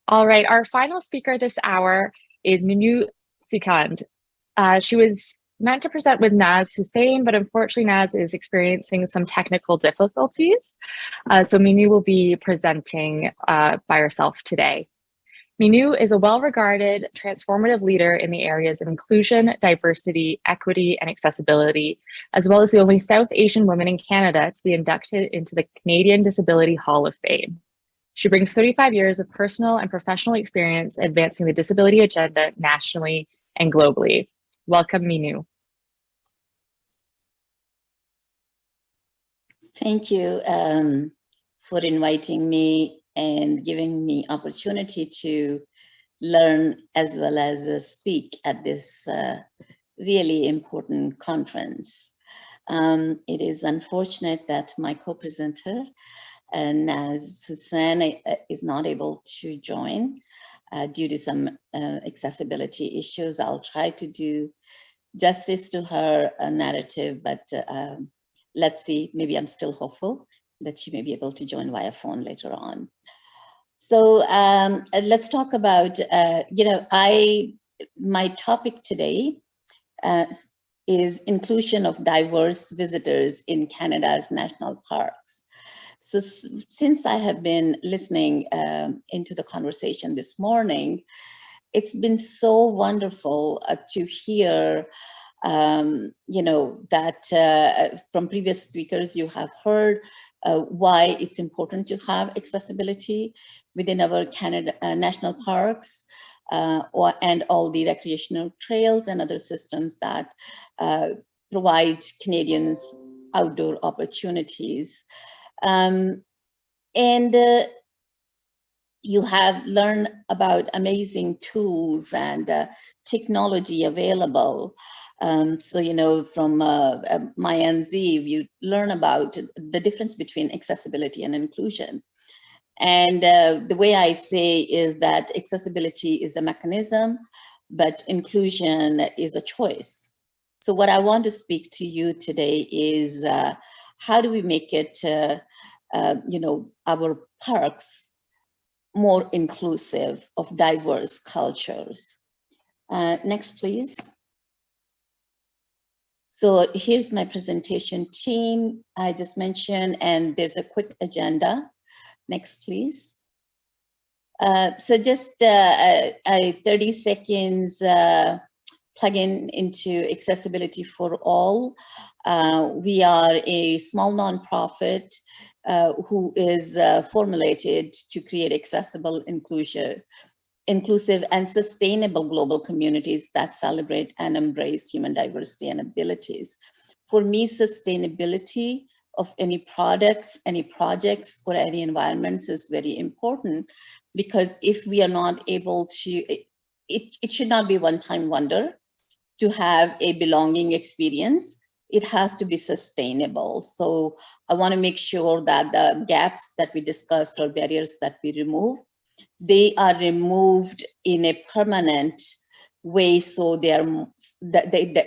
All right, our final speaker this hour is Meenu Sikand. She was meant to present with Naz Hussain, but unfortunately Naz is experiencing some technical difficulties. So Meenu will be presenting by herself today. Meenu is a well-regarded transformative leader in the areas of inclusion, diversity, equity, and accessibility, as well as the only South Asian woman in Canada to be inducted into the Canadian Disability Hall of Fame. She brings 35 years of personal and professional experience advancing the disability agenda nationally and globally. Welcome, Meenu. Thank you for inviting me and giving me opportunity to learn as well as speak at this really important conference. It is unfortunate that my co-presenter, Naz Hussain, is not able to join due to some accessibility issues. I'll try to do justice to her narrative, but let's see, maybe I'm still hopeful that she may be able to join via phone later on. So let's talk about, my topic today is inclusion of diverse visitors in Canada's national parks. So since I have been listening into the conversation this morning, it's been so wonderful to hear that from previous speakers you have heard why it's important to have accessibility within our Canada national parks and all the recreational trails and other systems that provide Canadians outdoor opportunities. You have learned about amazing tools and technology available. So, from my NZ, you learn about the difference between accessibility and inclusion. And the way I say is that accessibility is a mechanism, but inclusion is a choice. So what I want to speak to you today is how do we make it, our parks more inclusive of diverse cultures. Next, please. So here's my presentation team I just mentioned, and there's a quick agenda. Next, please. So just 30 seconds plug-in into Accessibility for All. We are a small nonprofit who is formulated to create accessible, inclusive and sustainable global communities that celebrate and embrace human diversity and abilities. For me, sustainability of any products, any projects, or any environments is very important, because if we are not able to, it should not be one-time wonder to have a belonging experience. It has to be sustainable. So I want to make sure that the gaps that we discussed or barriers that we remove, they are removed in a permanent way, so they are the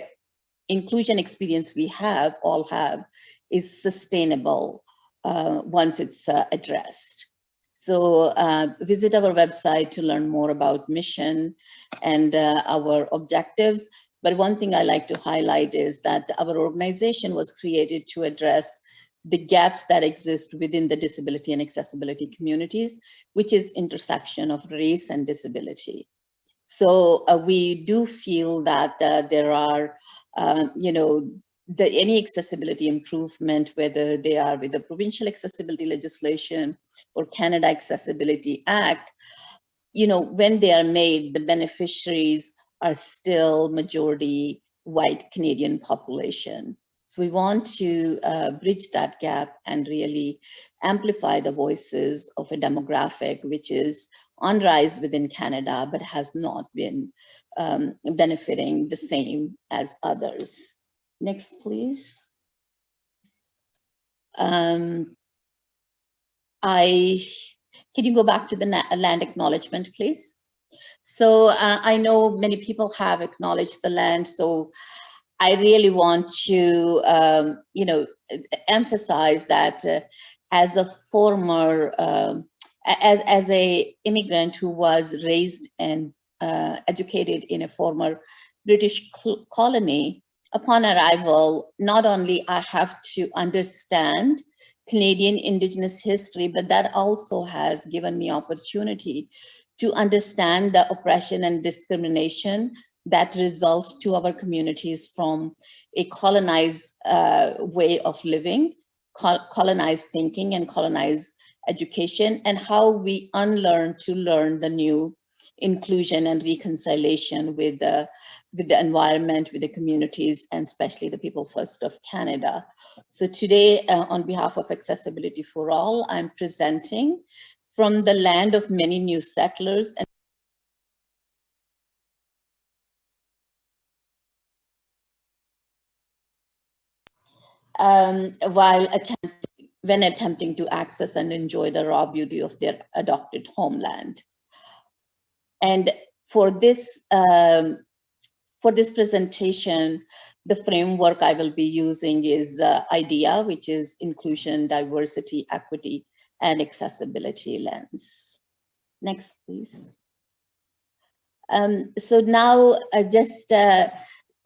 inclusion experience we all have is sustainable once it's addressed. So visit our website to learn more about mission and our objectives. But one thing I like to highlight is that our organization was created to address the gaps that exist within the disability and accessibility communities, which is intersection of race and disability. So we do feel that there are, any accessibility improvement, whether they are with the provincial accessibility legislation or Canada Accessibility Act, when they are made, the beneficiaries are still majority white Canadian population. So we want to bridge that gap and really amplify the voices of a demographic which is on rise within Canada, but has not been benefiting the same as others. Next, please. Can you go back to the land acknowledgement, please? So I know many people have acknowledged the land, so I really want to, emphasize that as a former as a immigrant who was raised and educated in a former British colony, upon arrival, not only I have to understand Canadian Indigenous history, but that also has given me opportunity to understand the oppression and discrimination that results to our communities from a colonized way of living, colonized thinking and colonized education, and how we unlearn to learn the new inclusion and reconciliation with the environment, with the communities, and especially the people first of Canada. So today, on behalf of Accessibility for All, I'm presenting from the land of many new settlers. When attempting to access and enjoy the raw beauty of their adopted homeland. And for this presentation, the framework I will be using is IDEA, which is Inclusion, Diversity, Equity, and Accessibility Lens. Next, please. So now just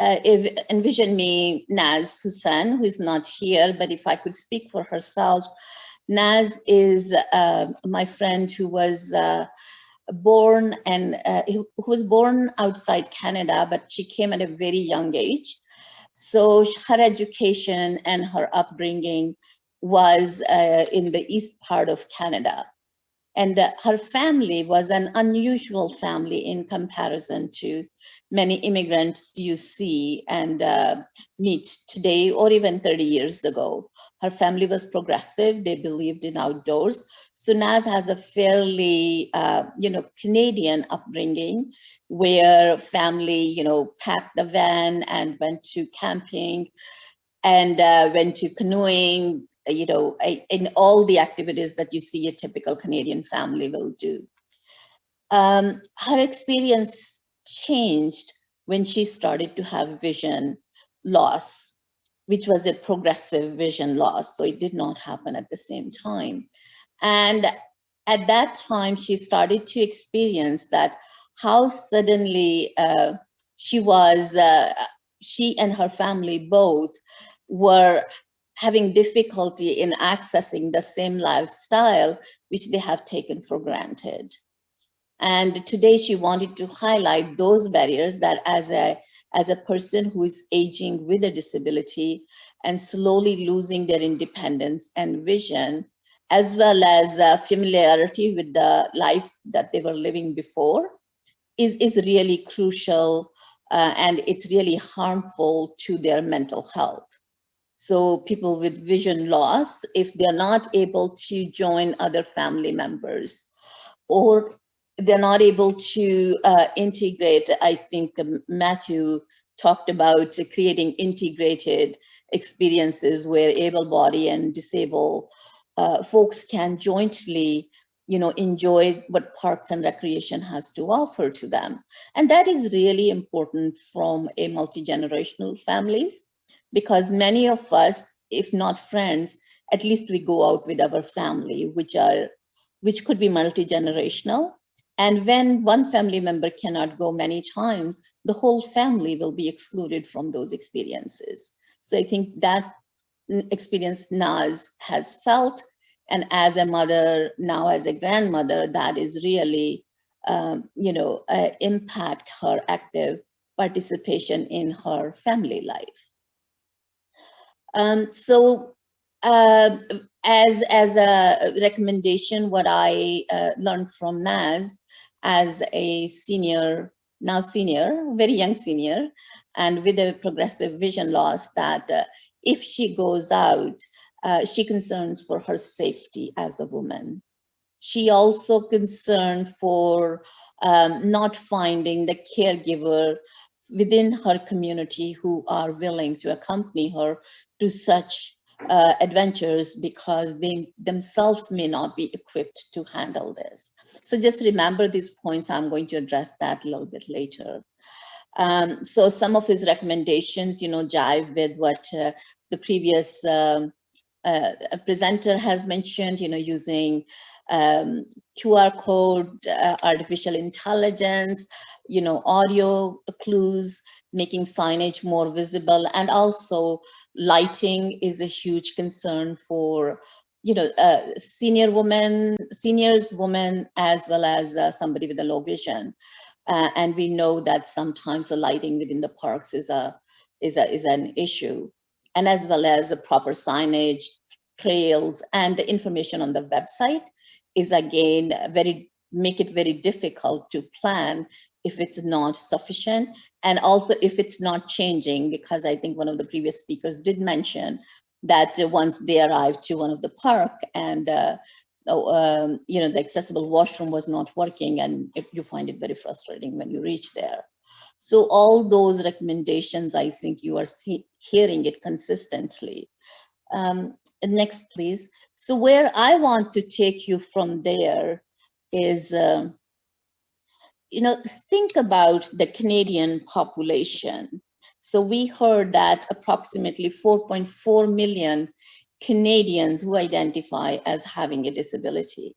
envision me, Naz Hussain, who is not here, but if I could speak for herself, Naz is my friend who was born who was born outside Canada, but she came at a very young age. So her education and her upbringing was in the east part of Canada. And her family was an unusual family in comparison to many immigrants you see and meet today or even 30 years ago. Her family was progressive. They believed in outdoors. So Naz has a fairly, Canadian upbringing where family, packed the van and went to camping and went to canoeing, in all the activities that you see a typical Canadian family will do. Her experience changed when she started to have vision loss, which was a progressive vision loss. So it did not happen at the same time. And at that time, she started to experience that how suddenly she and her family both were having difficulty in accessing the same lifestyle which they have taken for granted. And today she wanted to highlight those barriers that as a person who is aging with a disability and slowly losing their independence and vision, as well as familiarity with the life that they were living before, is really crucial and it's really harmful to their mental health. So people with vision loss, if they're not able to join other family members or they're not able to integrate, I think Matthew talked about creating integrated experiences where able-bodied and disabled folks can jointly enjoy what parks and recreation has to offer to them. And that is really important from a multi-generational families, because many of us, if not friends, at least we go out with our family, which could be multi-generational. And when one family member cannot go many times, the whole family will be excluded from those experiences. So I think that experience Naz has felt, and as a mother, now as a grandmother, that is really, impact her active participation in her family life. So as a recommendation, what I learned from Naz as a senior, now senior, very young senior, and with a progressive vision loss, that if she goes out, she concerns for her safety as a woman. She also concerned for not finding the caregiver within her community who are willing to accompany her to such adventures because they themselves may not be equipped to handle this. So just remember these points. I'm going to address that a little bit later. So some of his recommendations, jive with what the previous presenter has mentioned, using QR code, artificial intelligence, audio clues, making signage more visible, and also lighting is a huge concern for seniors, women, as well as somebody with a low vision. And we know that sometimes the lighting within the parks is an issue, and as well as the proper signage, trails, and the information on the website is again make it very difficult to plan if it's not sufficient, and also if it's not changing, because I think one of the previous speakers did mention that once they arrived to one of the park and the accessible washroom was not working, and you find it very frustrating when you reach there. So all those recommendations, I think you are hearing it consistently. Next, please. So where I want to take you from there is, think about the Canadian population. So we heard that approximately 4.4 million Canadians who identify as having a disability.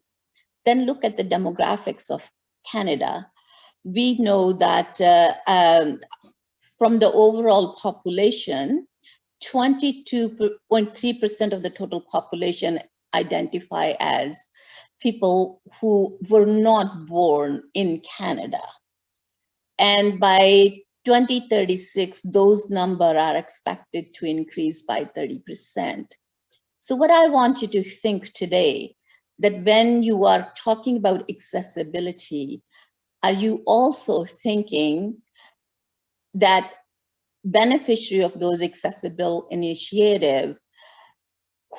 Then look at the demographics of Canada. We know that from the overall population, 22.3% of the total population identify as people who were not born in Canada. And by 2036, those numbers are expected to increase by 30%. So what I want you to think today, that when you are talking about accessibility, are you also thinking that beneficiary of those accessible initiative,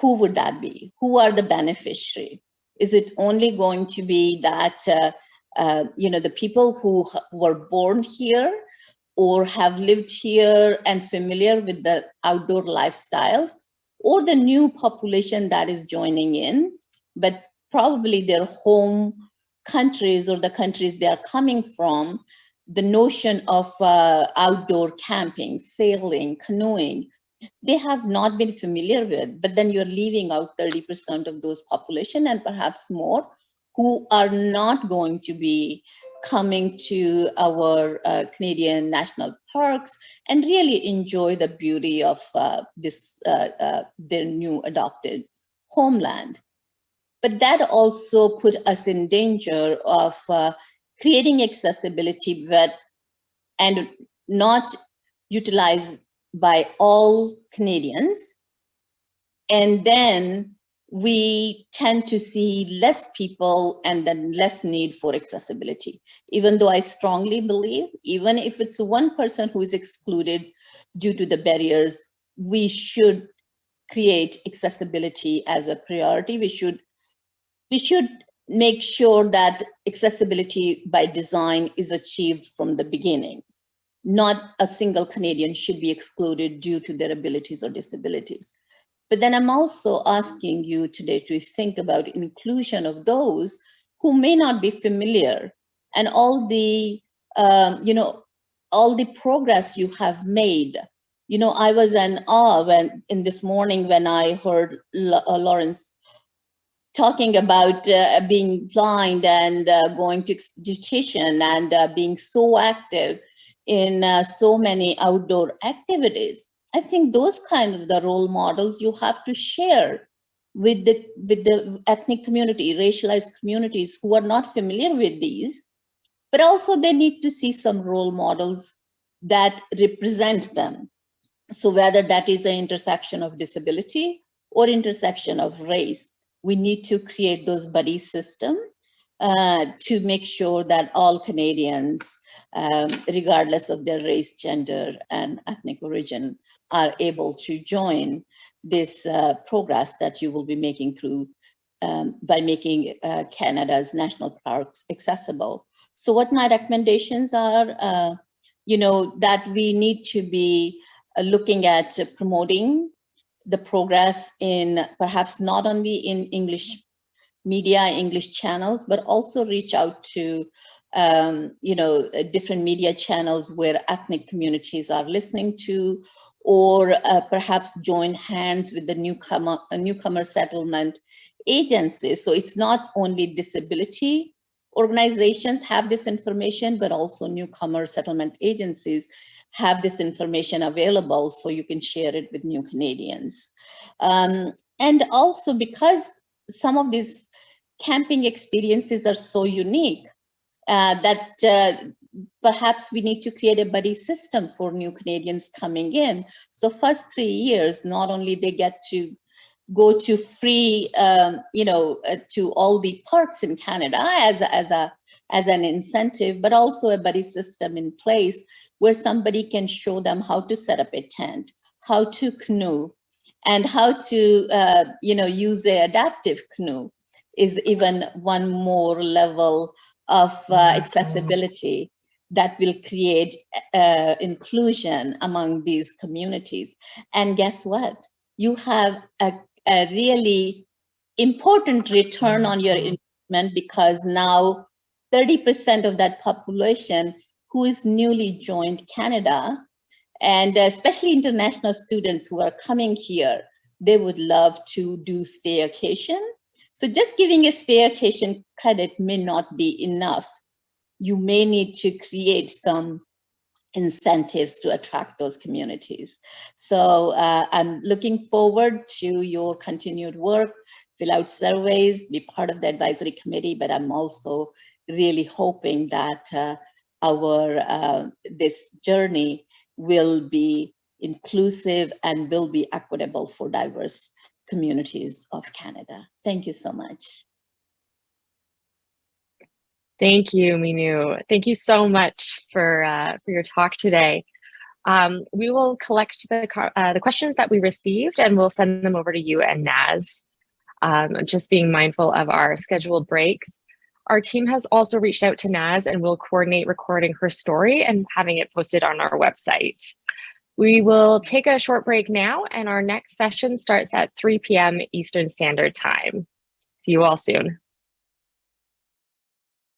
who would that be? Who are the beneficiary? Is it only going to be that, the people who were born here or have lived here and familiar with the outdoor lifestyles, or the new population that is joining in, but probably their home countries or the countries they are coming from, the notion of outdoor camping, sailing, canoeing, they have not been familiar with, but then you're leaving out 30% of those population and perhaps more who are not going to be coming to our Canadian national parks and really enjoy the beauty of their new adopted homeland. But that also put us in danger of creating accessibility and not utilized by all Canadians. And then we tend to see less people and then less need for accessibility. Even though I strongly believe, even if it's one person who is excluded due to the barriers, we should create accessibility as a priority. We should make sure that accessibility by design is achieved from the beginning. Not a single Canadian should be excluded due to their abilities or disabilities. But then I'm also asking you today to think about inclusion of those who may not be familiar, and all the progress you have made. I was in awe in this morning when I heard Lawrence talking about being blind and going to dietitian and being so active in so many outdoor activities. I think those kind of the role models you have to share with the ethnic community, racialized communities who are not familiar with these, but also they need to see some role models that represent them. So whether that is an intersection of disability or intersection of race, we need to create those buddy system to make sure that all Canadians, regardless of their race, gender, and ethnic origin, are able to join this progress that you will be making through by making Canada's national parks accessible. So what my recommendations are, that we need to be looking at promoting the progress in perhaps not only in English media, English channels, but also reach out to different media channels where ethnic communities are listening to, or perhaps join hands with the newcomer settlement agencies. So it's not only disability organizations have this information, but also newcomer settlement agencies have this information available, so you can share it with new Canadians. And also because some of these camping experiences are so unique, that perhaps we need to create a buddy system for new Canadians coming in. So first 3 years, not only they get to go to free, to all the parks in Canada as an incentive, but also a buddy system in place where somebody can show them how to set up a tent, how to canoe, and how to use a adaptive canoe is even one more level of accessibility that will create inclusion among these communities. And guess what? You have a really important return on your investment, because now 30% of that population who is newly joined Canada, and especially international students who are coming here, they would love to do staycation. So just giving a staycation credit may not be enough. You may need to create some incentives to attract those communities. So I'm looking forward to your continued work, fill out surveys, be part of the advisory committee, but I'm also really hoping that this journey will be inclusive and will be equitable for diverse communities of Canada. Thank you so much. Thank you, Meenu. Thank you so much for your talk today. We will collect the questions that we received and we'll send them over to you and Naz. Just being mindful of our scheduled breaks. Our team has also reached out to Naz and will coordinate recording her story and having it posted on our website. We will take a short break now, and our next session starts at 3 p.m. Eastern Standard Time. See you all soon.